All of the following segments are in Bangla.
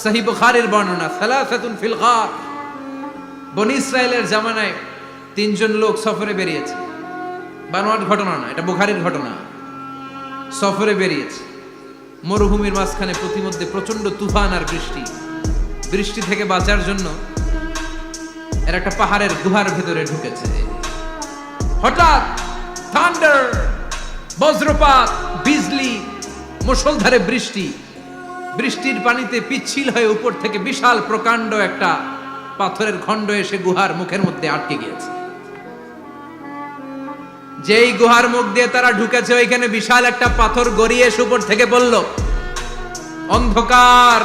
সহিহ বুখারীর বর্ণনা, সালাসাতুন ফিল গার। বনি ইসরায়েলের জামানায় তিনজন লোক সফরে বেরিয়েছে, বানোয়াট ঘটনা না, এটা বুখারীর ঘটনা। সফরে বেরিয়েছে, মরুভূমির মাঝখানে প্রতিমধ্যে প্রচন্ড তুফান আর বৃষ্টি। বৃষ্টি থেকে বাঁচার জন্য এর একটা পাহাড়ের গুহার ভিতরে ঢুকেছে। হঠাৎ থান্ডার, বজ্রপাত, বিজলি, মুষলধারে বৃষ্টি। বৃষ্টির পানিতে পিচ্ছিল হয়ে উপর থেকে বিশাল প্রকাণ্ড একটা পাথরের খণ্ড এসে গুহার মুখের মধ্যে আটকে গিয়েছে। যেই গুহার মুখ দিয়ে তারা ঢুকেছে, ওইখানে বিশাল একটা পাথর গড়িয়ে এসে উপর থেকে পড়ল। অন্ধকার,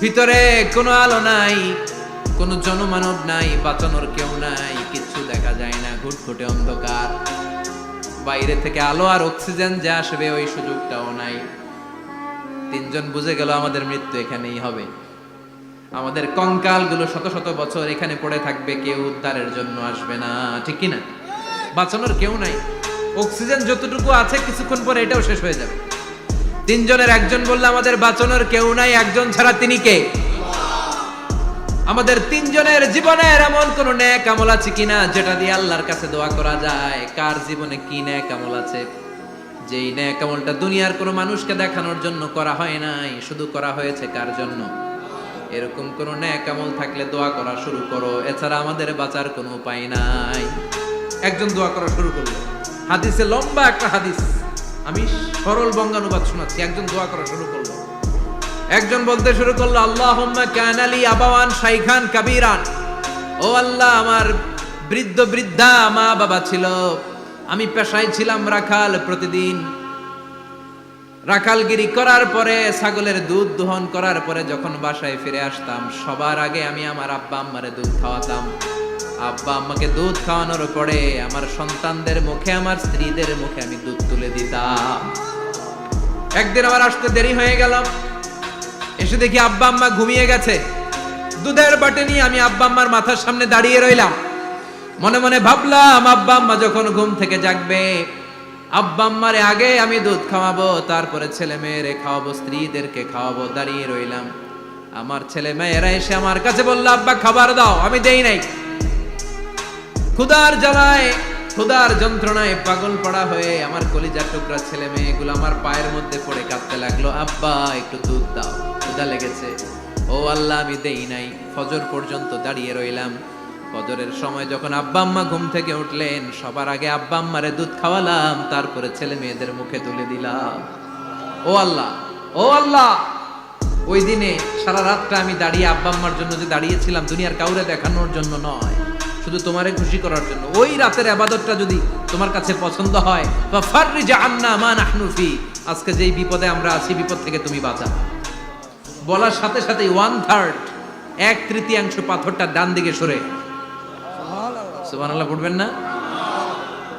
ভিতরে কোনো আলো নাই, কোনো জনমানব নাই, বাঁচানোর কেউ নাই, কিছু দেখা যায় না, ঘুটঘুটে অন্ধকার। বাইরে থেকে আলো আর অক্সিজেন যে আসবে ওই সুযোগটাও নাই। তিনজন বুঝে গেল আমাদের মৃত্যু এখানেই হবে, আমাদের কঙ্কালগুলো শত শত বছর এখানে পড়ে থাকবে, কেউ উদ্ধারের জন্য আসবে না, ঠিক কি না? বাঁচানোর কেউ নাই, অক্সিজেন যতটুকু আছে কিছুক্ষণ পরে এটাও শেষ হয়ে যাবে। তিনজনের একজন বলল আমাদের বাঁচানোর কেউ নাই, একজন ছাড়া তিনি কে? আমাদের তিনজনের জীবনের এমন কোন নেক আমল আছে কিনা যেটা দিয়ে আল্লাহর কাছে দোয়া করা যায়? কার জীবনে কি নেক আমল আছে যেই নেক আমলটা দুনিয়ার কোনো মানুষকে দেখানোর জন্য করা হয় নাই, শুধু করা হয়েছে কার জন্য? এরকম কোন নেক আমল থাকলে দোয়া করা শুরু করো, এছাড়া আমাদের বাঁচার কোনো উপায় নাই। একজন দোয়া করা শুরু করলো, হাদিসে লম্বা একটা হাদিস, আমি সরল বঙ্গানুবাদ শোনাচ্ছি। একজন দোয়া করা শুরু করলো, একজন বলতে শুরু করলো, আল্লাহুম্মা কানা লি আবাওয়ান শাইখান কাবীরান। ও আল্লাহ, আমার বৃদ্ধ বৃদ্ধা মা বাবা ছিল, আমি পেশায় ছিলাম রাখাল, প্রতিদিন রাখালগিরি করার পরে, ছাগলের দুধ দোহন করার পরে যখন বাসায় ফিরে আসতাম, সবার আগে আমি আমার আব্বা আম্মারে দুধ খাওয়াতাম। আব্বা আম্মাকে দুধ খাওয়ানোর পরে আমার সন্তানদের মুখে, আমার স্ত্রীদের মুখে আমি দুধ তুলে দিতাম। একদিন আমার আসতে দেরি হয়ে গেল, এসে দেখি আব্বা আম্মা ঘুমিয়ে গেছে। দুধের বাটি নিয়ে আমি আব্বা আম্মার মাথার সামনে দাঁড়িয়ে রইলাম। মনে মনে ভাবলাম, আব্বা আম্মা যখন ঘুম থেকে জাগবে, আব্বা আম্মারে আগে আমি দুধ খাওয়াবো, তারপরে ছেলে মেয়েরে খাওয়াবো, স্ত্রীদেরকে খাওয়াবো। দাঁড়িয়ে রইলাম, আমার ছেলে মেয়েরা এসে আমার কাছে বলল, আব্বা খাবার দাও, আমি দেই নাই। ক্ষুধার জ্বালায়, ক্ষুধার যন্ত্রণায় পাগল পড়া হয়ে আমার কলিজার টুকরা ছেলে মেয়েগুলো আমার পায়ের মধ্যে পড়ে কাঁদতে লাগলো, আব্বা একটু দুধ দাও, ক্ষুধা লেগেছে। ও আল্লাহ, আমি দেই নাই। ফজর পর্যন্ত দাঁড়িয়ে রইলাম। ফজরের সময় যখন আব্বা আম্মা ঘুম থেকে উঠলেন, সবার আগে আব্বা আম্মারে দুধ খাওয়ালাম, তারপরে ছেলে মেয়েদের মুখে তুলে দিলাম। ও আল্লাহ, ও আল্লাহ, ওই দিনে সারা রাতটা আমি দাঁড়িয়ে আব্বা আম্মার জন্য যে দাঁড়িয়েছিলাম, দুনিয়ার কাউরে দেখানোর জন্য নয়, শুধু তোমারে খুশি করার জন্য। ওই রাতের ইবাদতটা যদি তোমার কাছে পছন্দ হয়, বা ফাররিজ আন্না মা নাহনু ফি, আজকে যেই বিপদে আমরা আছি, বিপদ থেকে তুমি বাঁচা। বলার সাথে সাথে 1/3, 1/3 পাথরটা ডান দিকে সরে। সুবহানাল্লাহ পড়বেন না?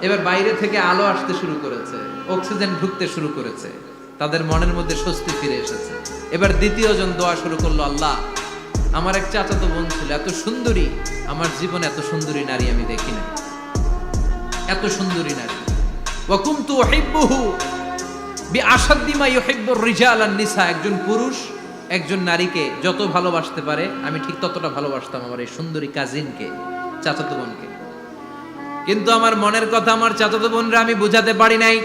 এবার বাইরে থেকে আলো আসতে শুরু করেছে, অক্সিজেন ঢুকতে শুরু করেছে, তাদের মনের মধ্যে স্বস্তি ফিরে এসেছে। এবার দ্বিতীয় জন দোয়া শুরু করলো, আল্লাহ, আমার এক চাচাতো বোন ছিল, এত সুন্দরী, আমার জীবনে এত সুন্দরী নারী আমি দেখি না, এত সুন্দরী নারী। ওয়া কুনতু উহিব্বুহু বিআশাদ্দি মা ইউহিব্বুর রিজাল আন নিসা। একজন পুরুষ একজন নারীকে যত ভালোবাসতে পারে, আমি ঠিক ততটা ভালোবাসতাম আমার এই সুন্দরী কাজিনকে, চাচাতো বোনকে। কিন্তু আমার মনের কথা আমার চাচাতো বোনরা আমি বুঝাতে পারি নাই।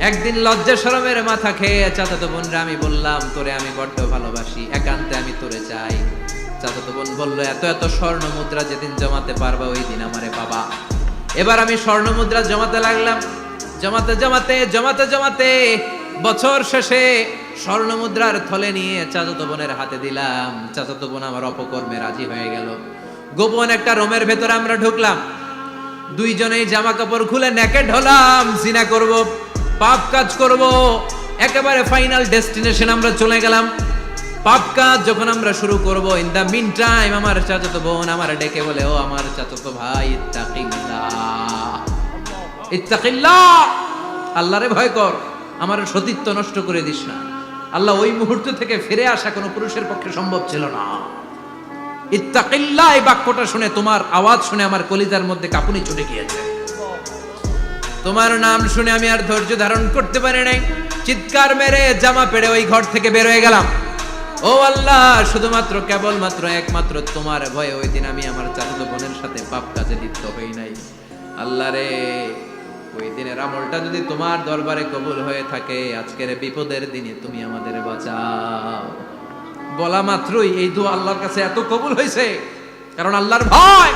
একদিন লজ্জা শরমের মাথা খেয়ে চাচাতো বোনরা আমি বললাম, তোরে আমি বড্ড ভালোবাসি, একান্তে আমি তোরে চাই। চাচাতো বোন বলল, এত এত স্বর্ণ মুদ্রা যেদিন জমাতে পারবা ওই দিন আমারে পাবা। এবার আমি স্বর্ণ মুদ্রা জমাতে লাগলাম, জমাতে জমাতে জমাতে জমাতে বছর শেষে স্বর্ণ মুদ্রার থলে নিয়ে চাচাতো বোনের হাতে দিলাম। চাচাতো বোন আমার অপকর্মে রাজি হয়ে গেল। গোপন একটা রুমের ভেতরে আমরা ঢুকলাম, দুইজনেই জামা কাপড় খুলে নেকেড হলাম, জিনা করব, পাপ কাজ করব। একেবারে ফাইনাল ডেস্টিনেশন আমরা চলে গেলাম। পাপ কাজ যখন আমরা শুরু করব, ইন দা মিন টাইম আমার চাচাতো বোন আমার ডেকে বলে, ও আমার চাচাতো ভাই, ইত্তাকিল্লাহ, ইত্তাকিল্লাহ, আল্লাহরে ভয় কর, আমার সতীত্ব নষ্ট করে দিস না। আল্লাহ ওই মুহূর্ত থেকে ফিরে আসা কোনো পুরুষের পক্ষে সম্ভব ছিল না। ইত্তাকিল্লাহ, এই বাক্যটা শুনে, তোমার আওয়াজ শুনে আমার কলিজার মধ্যে কাঁপুনি ছুটে গিয়েছে। তোমার নাম শুনে আমি আর ধৈর্য ধারণ করতে পারি নাই, চিৎকার মেরে জামা পেড়ে ওই ঘর থেকে বের হয়ে গেলাম। ও আল্লাহ, শুধুমাত্র কেবলমাত্র একমাত্র তোমার ভয়ে ওই দিন আমি আমার চাচাতো বোনের সাথে পাপ কাজে লিপ্ত হই নাই। আল্লাহ রে, ওই দিনের আমলটা যদি তোমার দরবারে কবুল হয়ে থাকে, আজকের বিপদের দিনে তুমি আমাদের বাঁচাও। বলা মাত্রই এই দোয়া আল্লাহর কাছে এত কবুল হয়েছে, কারণ আল্লাহর ভয়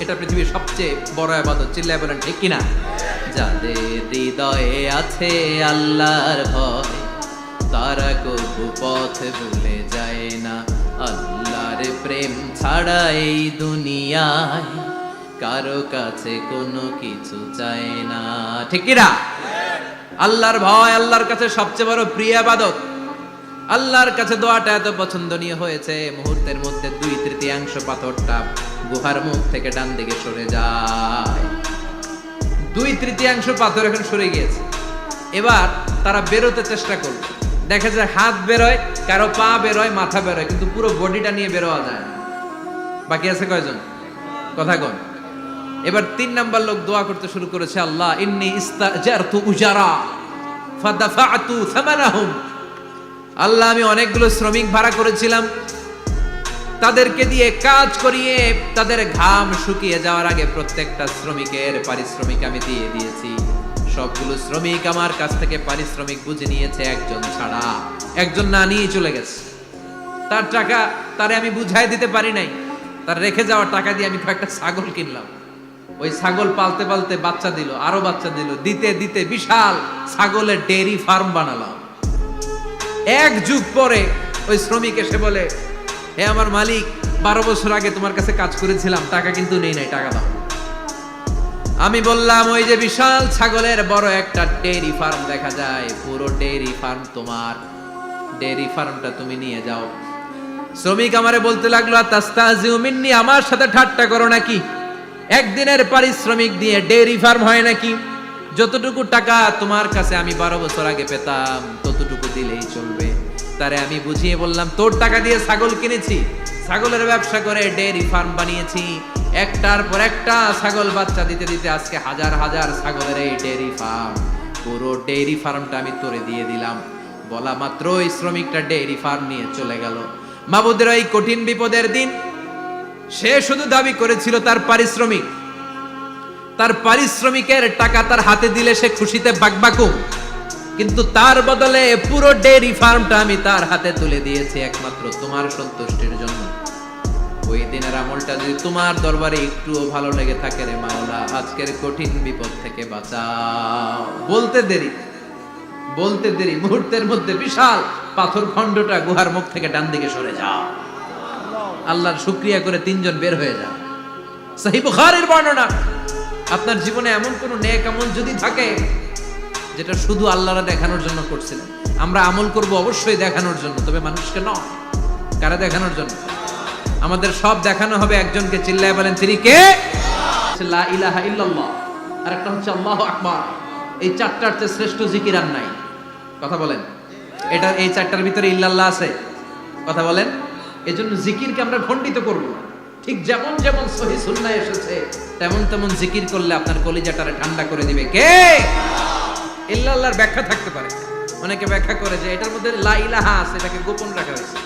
এটা পৃথিবীর সবচেয়ে বড় ইবাদত। চিল্লায় বলেন ঠিক কিনা? যাদের হৃদয়ে আছে আল্লাহর ভয়, তারা কবু পথ ভুলে যায় না। আল্লাহর প্রেম ছাড়া এই দুনিয়ায় কারো কাছে কোনো কিছু চায় না। ঠিক কিনা? আল্লাহর ভয় আল্লাহর কাছে সবচেয়ে বড় প্রিয় ইবাদত। আল্লাহর কাছে দোয়াটা এত পছন্দনীয় হয়েছে, মুহূর্তের মধ্যে 2/3 পাথরটা গুহার মুখ থেকে ডান দিকে সরে যায়। 2/3 পাথর এখন সরে গিয়েছে। এবার তারা বেরোতে চেষ্টা করবে, দেখা যায় হাত বেরোয়, কারো পা বেরোয়, মাথা বেরোয়, কিন্তু পুরো বডিটা নিয়ে বেরোয়া যায় না। বাকি আছে কয়জন? কথা কোন? এবার 3 নাম্বার লোক দোয়া করতে শুরু করেছে, আল্লাহ ইন্নী ইস্তাজারতু উজারা ফাদাফাতু সামানাহুম। আল্লাহ, আমি অনেকগুলো শ্রমিক ভাড়া করেছিলাম, তাদেরকে দিয়ে কাজ করিয়ে তাদের ঘাম শুকিয়ে যাওয়ার আগে প্রত্যেকটা শ্রমিকের পারিশ্রমিক আমি দিয়ে দিয়েছি। সবগুলো শ্রমিক আমার কাছ থেকে পারিশ্রমিক বুঝে নিয়েছে, একজন ছাড়া। একজন না নিয়ে চলে গেছে। তার টাকা তারে আমি বুঝাই দিতে পারি নাই। তার রেখে যাওয়া টাকা দিয়ে আমি কয়েকটা ছাগল কিনলাম। ওই ছাগল পালতে পালতে বাচ্চা দিল, আরো বাচ্চা দিল, দিতে দিতে বিশাল ছাগলের ডেইরি ফার্ম বানালাম। 1 যুগ পরে ওই শ্রমিক এসে বলে, হে আমার মালিক, 12 বছর আগে তোমার কাছে কাজ করেছিলাম, টাকা কিন্তু নেই নাই, টাকা দাও। আমি বললাম, ওই যে বিশাল ছাগলের বড় একটা ডেইরি ফার্ম দেখা যায়, পুরো ডেইরি ফার্ম তোমার, ডেইরি ফার্মটা তুমি নিয়ে যাও। শ্রমিক আমারে বলতে লাগলো, তাস্তাজিউ মিন্নি, আমার সাথে ঠাট্টা করো নাকি? একদিনের পারিশ্রমিক দিয়ে ডেইরি ফার্ম হয় নাকি? যতটুকু টাকা তোমার কাছে আমি 12 বছর আগে পেতাম, ততটুকু দিলেই চলবে। তারে আমি বুঝিয়ে বললাম, তোর টাকা দিয়ে ছাগল কিনেছি, ছাগলের ব্যবসা করে ডেইরি ফার্ম বানিয়েছি, একটার পর একটা ছাগল বাচ্চা দিতে দিতে আজকে হাজার হাজার ছাগলের এই ডেইরি ফার্ম, পুরো ডেইরি ফার্মটা আমি তোরে দিয়ে দিলাম। বলা মাত্র ওই শ্রমিকটা ডেইরি ফার্ম নিয়ে চলে গেল। মাবুদের এই কঠিন বিপদের দিন সে শুধু দাবি করেছিল তার পারিশ্রমিক, তার পারিশ্রমিকের টাকা তার হাতে দিলে সে খুশিতে বাকবাকুম, কিন্তু তার বদলে পুরো ডেইরি ফার্মটা আমি তার হাতে তুলে দিয়েছি একমাত্র তোমার সন্তুষ্টির জন্য। ওই দিনের আমলটা যদি তোমার দরবারে একটুও ভালো লেগে থাকে রে মাওলা, আজকের কঠিন বিপদ থেকে বাঁচাও। বলতে দেরি মুহূর্তের মধ্যে বিশাল পাথর খণ্ডটা গুহার মুখ থেকে ডান দিকে সরে যাও। আল্লাহর শুকরিয়া করে 3 জন বের হয়ে যাও। সহিহ বুখারীর বর্ণনা। আপনার জীবনে এমন কোন নেক আমল যদি থাকে যেটা শুধু আল্লাহরা দেখানোর জন্য করছিলেন, আমরা আমল করব অবশ্যই দেখানোর জন্য, তবে মানুষকে নয়। কারা দেখানোর জন্য? আমাদের সব দেখানো হবে একজনকে। চিল্লায় বলেন তিনি কে? লা ইলাহা ইল্লাল্লাহ, আর একটা হচ্ছে আল্লাহু আকবার। এই 4টার চেয়ে শ্রেষ্ঠ জিকির আর নাই। কথা বলেন, এটা এই 4টার ভিতরে ইল্লাল্লাহ আছে? কথা বলেন। এজন্য জিকিরকে আমরা খণ্ডিত করব না। ঠিক যেমন যেমন সহিহ সুন্নাহ এসেছে তেমন তেমন জিকির করলে আপনার কলিজাটারে ঠান্ডা করে দিবে কে? ইল্লাল্লাহর ব্যাখ্যা থাকতে পারে। অনেকে ব্যাখ্যা করে যে এটার মধ্যে লা ইলাহা আছে, এটাকে গোপন রাখা হয়েছে।